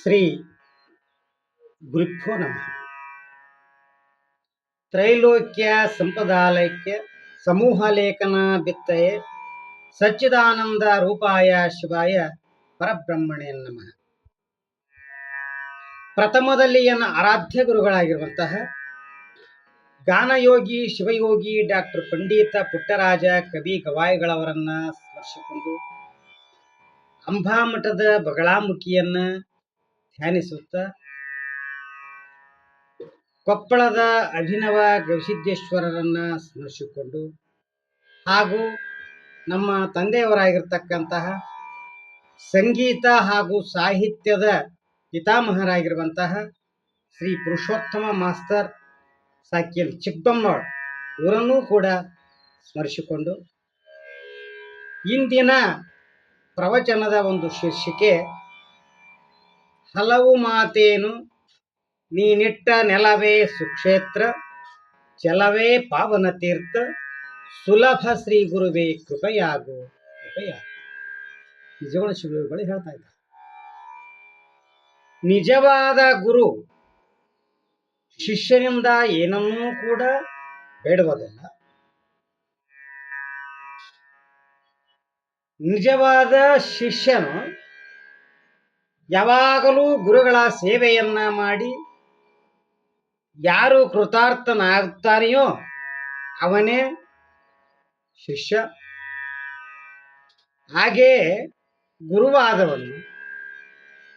ಶ್ರೀ ಗುರುಭ್ಯೋ ನಮಃ. ತ್ರೈಲೋಕ್ಯ ಸಂಪದಾಲೈಕ್ಯ ಸಮೂಹ ಲೇಖನ ಬಿತ್ತಯೆ ಸಚ್ಚಿದಾನಂದ ರೂಪಾಯ ಶಿವಾಯ ಪರಬ್ರಹ್ಮಣೇ ನಮಃ. ಪ್ರಥಮದಲ್ಲಿ ನನ್ನ ಆರಾಧ್ಯ ಗುರುಗಳಾಗಿರುವಂತಹ ಗಾನಯೋಗಿ ಶಿವಯೋಗಿ ಡಾಕ್ಟರ್ ಪಂಡಿತ ಪುಟ್ಟರಾಜ ಕವಿ ಗವಾಯಿಗಳವರನ್ನ ಸ್ಮರಿಸಿಕೊಂಡು ಅಂಬಾಮಠದ ಬಗಳಾಮುಖಿಯನ್ನ ಧ್ಯಾನಿಸುತ್ತಾ ಕೊಪ್ಪಳದ ಅಭಿನವ ಗವಿಸಿದ್ದೇಶ್ವರರನ್ನ ಸ್ಮರಿಸಿಕೊಂಡು ಹಾಗೂ ನಮ್ಮ ತಂದೆಯವರಾಗಿರ್ತಕ್ಕಂತಹ ಸಂಗೀತ ಹಾಗೂ ಸಾಹಿತ್ಯದ ಪಿತಾಮಹರಾಗಿರುವಂತಹ ಶ್ರೀ ಪುರುಷೋತ್ತಮ ಮಾಸ್ತರ್ ಸಾಕಿನ್ ಚಿಕ್ಕಬೊಮ್ಮಳ್ ಇವರನ್ನೂ ಕೂಡ ಸ್ಮರಿಸಿಕೊಂಡು ಇಂದಿನ ಪ್ರವಚನದ ಒಂದು ಶೀರ್ಷಿಕೆ ಹಲವು ಮಾತೇನು ನೀನಿಟ್ಟ ನೆಲವೇ ಸುಕ್ಷೇತ್ರ ಚಲವೇ ಪಾವನ ತೀರ್ಥ ಸುಲಭ ಶ್ರೀ ಗುರುವೇ ಕೃಪೆಯಾಗು ಕೃಪೆಯಾಗು. ನಿಜವಾದ ಶಿವಗಳು ಹೇಳ್ತಾ ಇದ್ದಾರೆ, ನಿಜವಾದ ಗುರು ಶಿಷ್ಯನಿಂದ ಏನನ್ನೂ ಕೂಡ ಬೇಡುವುದಿಲ್ಲ. ನಿಜವಾದ ಶಿಷ್ಯನು ಯಾವಾಗಲೂ ಗುರುಗಳ ಸೇವೆಯನ್ನ ಮಾಡಿ ಯಾರು ಕೃತಾರ್ಥನಾಗುತ್ತಾನೆಯೋ ಅವನೇ ಶಿಷ್ಯ. ಹಾಗೆಯೇ ಗುರುವಾದವನು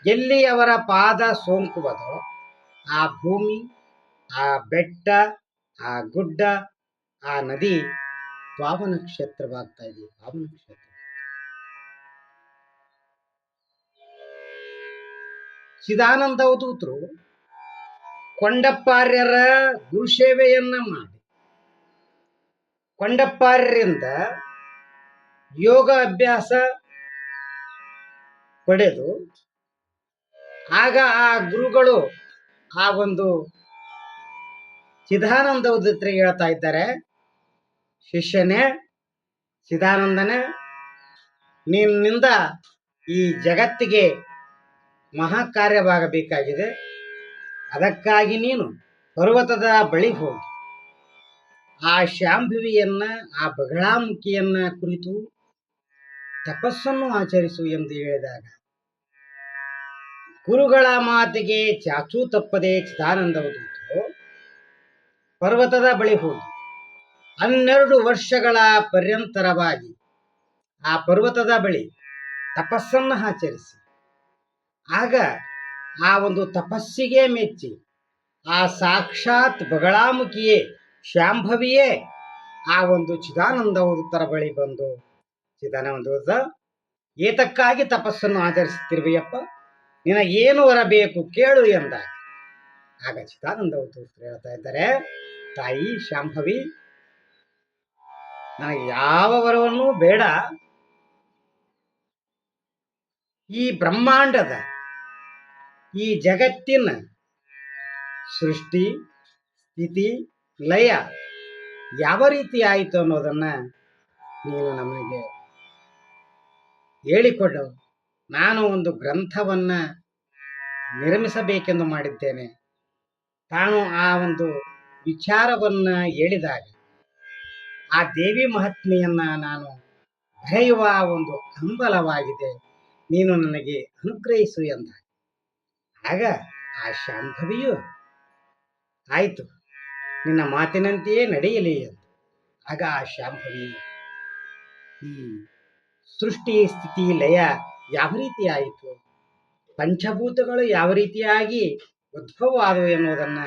ಎಲ್ಲಿ ಅವರ ಪಾದ ಸೋಂಕುವುದೋ ಆ ಭೂಮಿ, ಆ ಬೆಟ್ಟ, ಆ ಗುಡ್ಡ, ಆ ನದಿ ಪಾವನ ಕ್ಷೇತ್ರವಾಗ್ತಾ ಇದೆ. ಪಾವನ ಕ್ಷೇತ್ರ. ಚಿದಾನಂದ ಅವಧೂತರು ಕೊಂಡಪ್ಪಾರ್ಯರ ಗುರುಸೇವೆಯನ್ನ ಮಾಡಿ ಕೊಂಡಪ್ಪಾರ್ಯರಿಂದ ಯೋಗ ಅಭ್ಯಾಸ ಪಡೆದು ಆಗ ಆ ಗುರುಗಳು ಆ ಒಂದು ಚಿದಾನಂದ ಅವಧೂತರಿಗೆ ಹೇಳ್ತಾ ಇದ್ದಾರೆ, ಶಿಷ್ಯನೇ ಚಿದಾನಂದನೇ, ನಿನ್ನಿಂದ ಈ ಜಗತ್ತಿಗೆ ಮಹಾಕಾರ್ಯವಾಗಬೇಕಾಗಿದೆ. ಅದಕ್ಕಾಗಿ ನೀನು ಪರ್ವತದ ಬಳಿ ಹೋಗಿ ಆ ಶಾಂಭವಿಯನ್ನ, ಆ ಬಗಳಾಮುಖಿಯನ್ನ ಕುರಿತು ತಪಸ್ಸನ್ನು ಆಚರಿಸು ಎಂದು ಹೇಳಿದಾಗ ಗುರುಗಳ ಮಾತಿಗೆ ಚಾಚೂ ತಪ್ಪದೆ ಚಿದಾನಂದ ಅವಧೂತರು ಪರ್ವತದ ಬಳಿ ಹೋಗಿ 12 ವರ್ಷಗಳ ಪರ್ಯಂತರವಾಗಿ ಆ ಪರ್ವತದ ಬಳಿ ತಪಸ್ಸನ್ನು ಆಚರಿಸಿ ಆಗ ಆ ಒಂದು ತಪಸ್ಸಿಗೆ ಮೆಚ್ಚಿ ಆ ಸಾಕ್ಷಾತ್ ಬಗಳಾಮುಖಿಯೇ ಶಾಂಭವಿಯೇ ಆ ಒಂದು ಚಿದಾನಂದ ಅವಧೂತರ ಬಳಿ ಬಂದು, ಚಿದಾನಂದ ಅವಧೂತ, ಏತಕ್ಕಾಗಿ ತಪಸ್ಸನ್ನು ಆಚರಿಸುತ್ತಿರುವೆಯಪ್ಪ, ನಿನಗೇನು ಬರಬೇಕು ಕೇಳು ಎಂದಾಗ ಆಗ ಚಿದಾನಂದ ಅವಧೂತರು ಹೇಳ್ತಾ ಇದ್ದಾರೆ, ತಾಯಿ ಶಾಂಭವಿ, ನನಗೆ ಯಾವ ವರವನ್ನೂ ಬೇಡ. ಈ ಬ್ರಹ್ಮಾಂಡದ ಈ ಜಗತ್ತಿನ ಸೃಷ್ಟಿ ಸ್ಥಿತಿ ಲಯ ಯಾವ ರೀತಿ ಆಯಿತು ಅನ್ನೋದನ್ನ ನೀನು ನಮಗೆ ಹೇಳಿಕೊಡು. ನಾನು ಒಂದು ಗ್ರಂಥವನ್ನ ನಿರ್ಮಿಸಬೇಕೆಂದು ಮಾಡಿದ್ದೇನೆ. ತಾನು ಆ ಒಂದು ವಿಚಾರವನ್ನ ಹೇಳಿದಾಗ ಆ ದೇವಿ ಮಹಾತ್ಮೆಯನ್ನ ನಾನು ಬರೆಯುವ ಒಂದು ಹಂಬಲವಾಗಿದೆ, ನೀನು ನನಗೆ ಅನುಗ್ರಹಿಸು ಎಂದ. ಆಗ ಆ ಶಾಂಭವಿಯು ಆಯಿತು, ನಿನ್ನ ಮಾತಿನಂತೆಯೇ ನಡೆಯಲಿ ಎಂದು. ಆಗ ಆ ಶಾಂಭವಿ ಈ ಸೃಷ್ಟಿ ಸ್ಥಿತಿ ಲಯ ಯಾವ ರೀತಿ ಆಯಿತು, ಪಂಚಭೂತಗಳು ಯಾವ ರೀತಿಯಾಗಿ ಉದ್ಭವ ಆದವು ಎನ್ನುವುದನ್ನ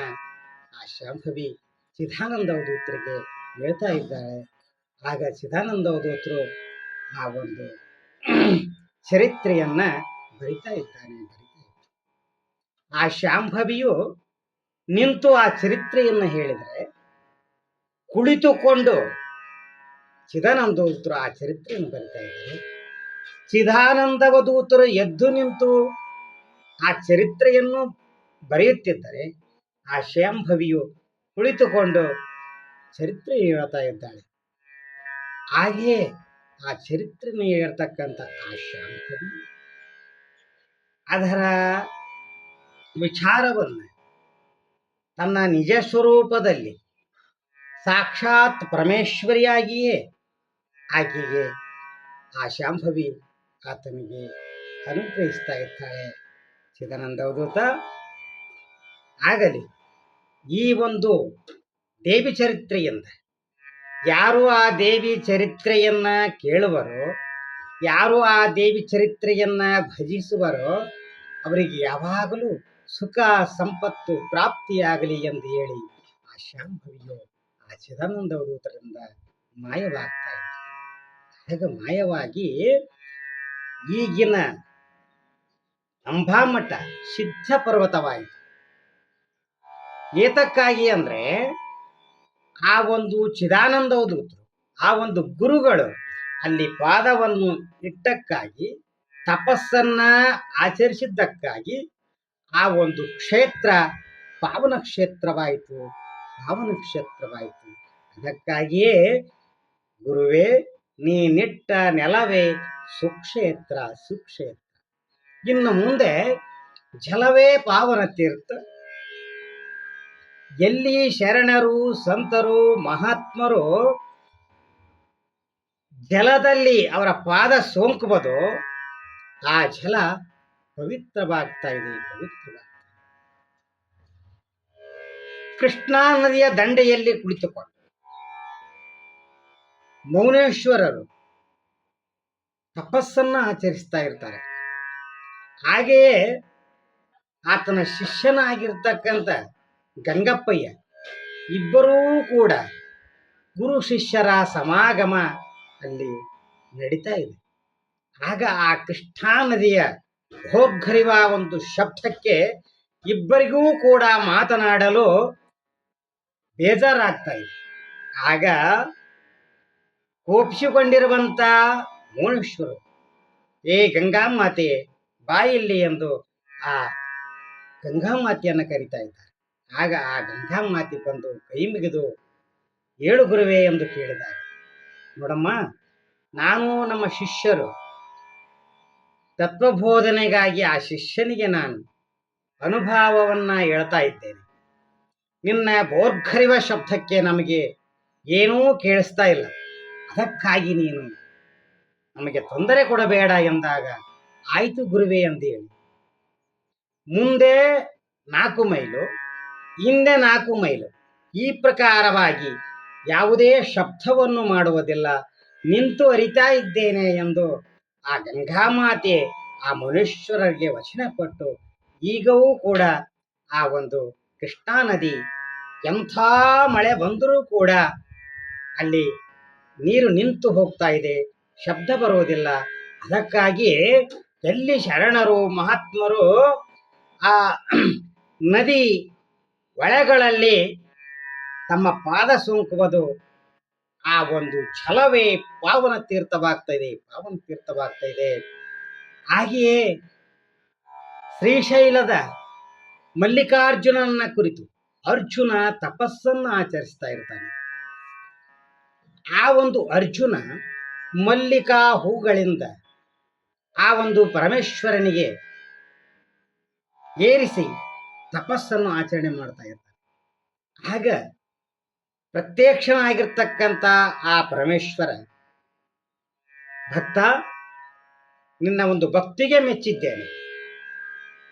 ಆ ಶಾಂಭವಿ ಚಿದಾನಂದ ಅವಧೂತರಿಗೆ ಹೇಳ್ತಾ ಇದ್ದಾಳೆ. ಆಗ ಚಿದಾನಂದ ಅವಧೂತರು ಆ ಒಂದು ಚರಿತ್ರೆಯನ್ನ ಬರಿತಾ ಇದ್ದಾನೆ. ಆ ಶಾಂಭವಿಯು ನಿಂತು ಆ ಚರಿತ್ರೆಯನ್ನು ಹೇಳಿದರೆ ಕುಳಿತುಕೊಂಡು ಚಿದಾನಂದ ಅವಧೂತರು ಆ ಚರಿತ್ರೆಯನ್ನು ಬರಿತಾ ಇದ್ದಾರೆ. ಚಿದಾನಂದ ಅವಧೂತರು ಎದ್ದು ನಿಂತು ಆ ಚರಿತ್ರೆಯನ್ನು ಬರೆಯುತ್ತಿದ್ದರೆ ಆ ಶಾಂಭವಿಯು ಕುಳಿತುಕೊಂಡು ಚರಿತ್ರೆ ಹೇಳ್ತಾ ಇದ್ದಾಳೆ. ಹಾಗೆಯೇ ಆ ಚರಿತ್ರೆಯನ್ನು ಹೇಳ್ತಕ್ಕಂಥ ಆ ಶಾಂಭವಿ ಅದರ ವಿಚಾರವನ್ನು ತನ್ನ ನಿಜ ಸ್ವರೂಪದಲ್ಲಿ ಸಾಕ್ಷಾತ್ ಪರಮೇಶ್ವರಿಯಾಗಿಯೇ ಆಕೆಗೆ ಆ ಶಾಂಭವಿ ಆತನಿಗೆ ಅನುಗ್ರಹಿಸ್ತಾ ಇರ್ತಾಳೆ. ಚಿದಾನಂದ ಅವಧೂತ ಆಗಲಿ ಈ ಒಂದು ದೇವಿ ಚರಿತ್ರೆಯಿಂದ ಯಾರು ಆ ದೇವಿ ಚರಿತ್ರೆಯನ್ನ ಕೇಳುವರೋ, ಯಾರು ಆ ದೇವಿ ಚರಿತ್ರೆಯನ್ನ ಭಜಿಸುವರೋ ಅವರಿಗೆ ಯಾವಾಗಲೂ ಸುಖ ಸಂಪತ್ತು ಪ್ರಾಪ್ತಿಯಾಗಲಿ ಎಂದು ಹೇಳಿ ಆ ಶಾಂಭವಿಯು ಆ ಚಿದಾನಂದ ಅವಧೂತರಿಂದ ಮಾಯವಾಗ್ತಾ ಇದೆ. ಹಾಗೆ ಮಾಯವಾಗಿ ಈಗಿನ ಅಂಬಾಮಠ ಸಿದ್ಧ ಪರ್ವತವಾಯಿತು. ಏತಕ್ಕಾಗಿ ಅಂದ್ರೆ ಆ ಒಂದು ಚಿದಾನಂದ ಅವಧೂತರು, ಆ ಒಂದು ಗುರುಗಳು ಅಲ್ಲಿ ಪಾದವನ್ನು ಇಟ್ಟಕ್ಕಾಗಿ, ತಪಸ್ಸನ್ನ ಆಚರಿಸಿದ್ದಕ್ಕಾಗಿ ಆ ಒಂದು ಕ್ಷೇತ್ರ ಪಾವನ ಕ್ಷೇತ್ರವಾಯಿತು. ಅದಕ್ಕಾಗಿಯೇ ಗುರುವೇ ನೀನಿಟ್ಟ ನೆಲವೇ ಸುಕ್ಷೇತ್ರ. ಇನ್ನು ಮುಂದೆ ಜಲವೇ ಪಾವನ ತೀರ್ಥ. ಎಲ್ಲಿ ಶರಣರು ಸಂತರು ಮಹಾತ್ಮರು ಜಲದಲ್ಲಿ ಅವರ ಪಾದ ಸೋಂಕುವುದು, ಆ ಜಲ ಪವಿತ್ರವಾಗ್ತಾ ಇದೆ. ಕೃಷ್ಣಾ ನದಿಯ ದಂಡೆಯಲ್ಲಿ ಕುಳಿತುಕೊಂಡು ಮೌನೇಶ್ವರರು ತಪಸ್ಸನ್ನ ಆಚರಿಸ್ತಾ ಇರ್ತಾರೆ. ಹಾಗೆಯೇ ಆತನ ಶಿಷ್ಯನಾಗಿರ್ತಕ್ಕಂಥ ಗಂಗಪ್ಪಯ್ಯ ಇಬ್ಬರೂ ಕೂಡ ಗುರು ಶಿಷ್ಯರ ಸಮಾಗಮ ಅಲ್ಲಿ ನಡೀತಾ ಇದೆ. ಆಗ ಆ ಕೃಷ್ಣಾ ನದಿಯ ಹೋಗ್ಗರಿವ ಒಂದು ಶಬ್ದಕ್ಕೆ ಇಬ್ಬರಿಗೂ ಕೂಡ ಮಾತನಾಡಲು ಬೇಜಾರಾಗ್ತಾ ಇದೆ. ಆಗ ಕೋಪಿಸಿಕೊಂಡಿರುವಂತ ಮೌನೇಶ್ವರು, ಏ ಗಂಗಾಮಾತೆ ಬಾಯಿಲ್ಲಿ ಎಂದು ಆ ಗಂಗಾಮಾತೆಯನ್ನು ಕರೀತಾ ಇದ್ದಾರೆ. ಆಗ ಆ ಗಂಗಾಮಾತೆ ಬಂದು ಕೈ ಮುಗಿದು ಏಳು ಗುರುವೇ ಎಂದು ಕೇಳಿದಾಗ, ನೋಡಮ್ಮ, ನಾನು ನಮ್ಮ ಶಿಷ್ಯರು ತತ್ವಬೋಧನೆಗಾಗಿ ಆ ಶಿಷ್ಯನಿಗೆ ನಾನು ಅನುಭವವನ್ನ ಹೇಳ್ತಾ ಇದ್ದೇನೆ. ನಿನ್ನ ಬೋರ್ಗರಿವ ಶಬ್ದಕ್ಕೆ ನಮಗೆ ಏನೂ ಕೇಳಿಸ್ತಾ ಇಲ್ಲ. ಅದಕ್ಕಾಗಿ ನೀನು ನಮಗೆ ತೊಂದರೆ ಕೊಡಬೇಡ ಎಂದಾಗ, ಆಯ್ತು ಗುರುವೇ ಎಂದು ಹೇಳಿ ಮುಂದೆ 4 ಮೈಲು ಹಿಂದೆ 4 ಮೈಲು ಈ ಪ್ರಕಾರವಾಗಿ ಯಾವುದೇ ಶಬ್ದವನ್ನು ಮಾಡುವುದಿಲ್ಲ, ನಿಂತು ಅರಿತಾ ಇದ್ದೇನೆ ಎಂದು ಆ ಗಂಗಾಮಾತೆ ಆ ಮನುಷ್ಯರಿಗೆ ವಚನ ಕೊಟ್ಟು, ಈಗವೂ ಕೂಡ ಆ ಒಂದು ಕೃಷ್ಣಾ ನದಿ ಎಂಥ ಮಳೆ ಬಂದರೂ ಕೂಡ ಅಲ್ಲಿ ನೀರು ನಿಂತು ಹೋಗ್ತಾ ಇದೆ, ಶಬ್ದ ಬರುವುದಿಲ್ಲ. ಅದಕ್ಕಾಗಿ ಎಲ್ಲಿ ಶರಣರು ಮಹಾತ್ಮರು ಆ ನದಿ ಒಳಗಳಲ್ಲಿ ತಮ್ಮ ಪಾದ ಸೋಂಕುವುದು, ಆ ಒಂದು ಛಲವೇ ಪಾವನ ತೀರ್ಥವಾಗ್ತಾ ಇದೆ. ಹಾಗೆಯೇ ಶ್ರೀಶೈಲದ ಮಲ್ಲಿಕಾರ್ಜುನನ ಕುರಿತು ಅರ್ಜುನ ತಪಸ್ಸನ್ನು ಆಚರಿಸ್ತಾ ಇರ್ತಾನೆ. ಆ ಒಂದು ಅರ್ಜುನ ಮಲ್ಲಿಕಾ ಹೂಗಳಿಂದ ಆ ಒಂದು ಪರಮೇಶ್ವರನಿಗೆ ಏರಿಸಿ ತಪಸ್ಸನ್ನು ಆಚರಣೆ ಮಾಡ್ತಾ ಇರ್ತಾನೆ. ಆಗ ಪ್ರತ್ಯಕ್ಷನಾಗಿರ್ತಕ್ಕಂಥ ಆ ಪರಮೇಶ್ವರ, ಭಕ್ತ, ನಿನ್ನ ಒಂದು ಭಕ್ತಿಗೆ ಮೆಚ್ಚಿದ್ದೇನೆ,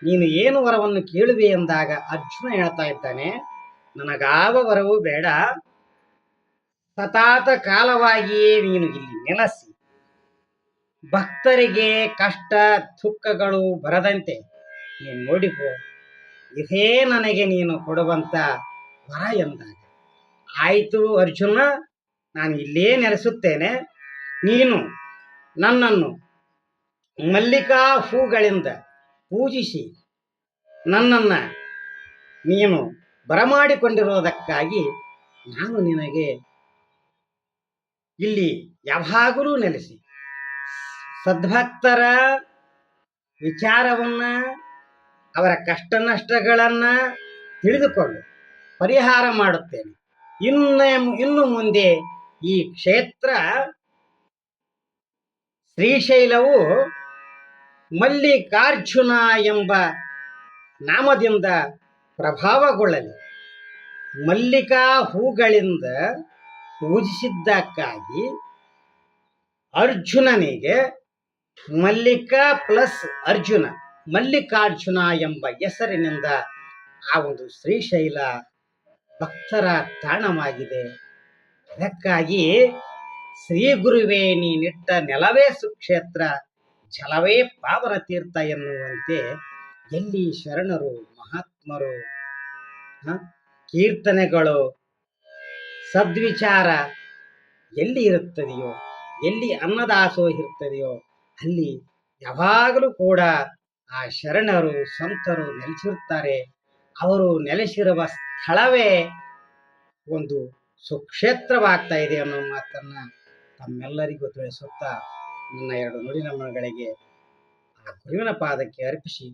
ನೀನು ಏನು ವರವನ್ನು ಕೇಳುವೆ ಎಂದಾಗ ಅರ್ಜುನ ಹೇಳ್ತಾ ಇದ್ದಾನೆ, ನನಗಾವ ವರವೂ ಬೇಡ, ಸತಾತ ಕಾಲವಾಗಿಯೇ ನೀನು ಇಲ್ಲಿ ನೆಲೆಸಿ ಭಕ್ತರಿಗೆ ಕಷ್ಟ ದುಃಖಗಳು ಬರದಂತೆ ನೀನು ನೋಡಿಕೋ, ಇದೇ ನನಗೆ ನೀನು ಕೊಡುವಂತ ವರ ಎಂದಾಗ, ಆಯಿತು ಅರ್ಜುನ, ನಾನು ಇಲ್ಲೇ ನೆಲೆಸುತ್ತೇನೆ, ನೀನು ನನ್ನನ್ನು ಮಲ್ಲಿಕಾ ಹೂಗಳಿಂದ ಪೂಜಿಸಿ ನನ್ನನ್ನು ನೀನು ಬರಮಾಡಿಕೊಂಡಿರುವುದಕ್ಕಾಗಿ ನಾನು ನಿನಗೆ ಇಲ್ಲಿ ಯಾವಾಗಲೂ ನೆಲೆಸಿ ಸದ್ಭಕ್ತರ ವಿಚಾರವನ್ನ, ಅವರ ಕಷ್ಟ ನಷ್ಟಗಳನ್ನ ತಿಳಿದುಕೊಂಡು ಪರಿಹಾರ ಮಾಡುತ್ತೇನೆ. ಇನ್ನು ಮುಂದೆ ಈ ಕ್ಷೇತ್ರ ಶ್ರೀಶೈಲವು ಮಲ್ಲಿಕಾರ್ಜುನ ಎಂಬ ನಾಮದಿಂದ ಪ್ರಭಾವಗೊಳ್ಳಲಿ. ಮಲ್ಲಿಕಾ ಹೂಗಳಿಂದ ಪೂಜಿಸಿದ್ದಕ್ಕಾಗಿ ಅರ್ಜುನನಿಗೆ ಮಲ್ಲಿಕಾ ಪ್ಲಸ್ ಅರ್ಜುನ, ಮಲ್ಲಿಕಾರ್ಜುನ ಎಂಬ ಹೆಸರಿನಿಂದ ಆ ಒಂದು ಶ್ರೀಶೈಲ ಭಕ್ತರ ತಾಣವಾಗಿದೆ. ಅದಕ್ಕಾಗಿ ಶ್ರೀ ಗುರುವೇ ನೀನಿಟ್ಟ ನೆಲವೇ ಸುಕ್ಷೇತ್ರ, ಜಲವೇ ಪಾವನ ತೀರ್ಥ ಎನ್ನುವಂತೆ ಎಲ್ಲಿ ಶರಣರು ಮಹಾತ್ಮರು ಕೀರ್ತನೆಗಳು ಸದ್ವಿಚಾರ ಎಲ್ಲಿ ಇರುತ್ತದೆಯೋ, ಎಲ್ಲಿ ಅನ್ನದಾಸೋಹ ಇರ್ತದೆಯೋ ಅಲ್ಲಿ ಯಾವಾಗಲೂ ಕೂಡ ಆ ಶರಣರು ಸಂತರು ನೆಲೆಸಿರುತ್ತಾರೆ. ಅವರು ನೆಲೆಸಿರುವ ಸ್ಥಳವೇ ಒಂದು ಸುಕ್ಷೇತ್ರವಾಗ್ತಾ ಇದೆ ಅನ್ನೋ ಮಾತನ್ನ ತಮ್ಮೆಲ್ಲರಿಗೂ ತಿಳಿಸುತ್ತಾ ನನ್ನ 2 ನುಡಿನಮನಗಳಿಗೆ ಆ ಗುರುವಿನ ಪಾದಕ್ಕೆ ಅರ್ಪಿಸಿ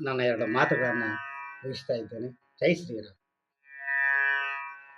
ನನ್ನ 2 ಮಾತುಗಳನ್ನು ಮುಗಿಸ್ತಾ ಇದ್ದೇನೆ. ಜೈ ಶ್ರೀರಾಮ್.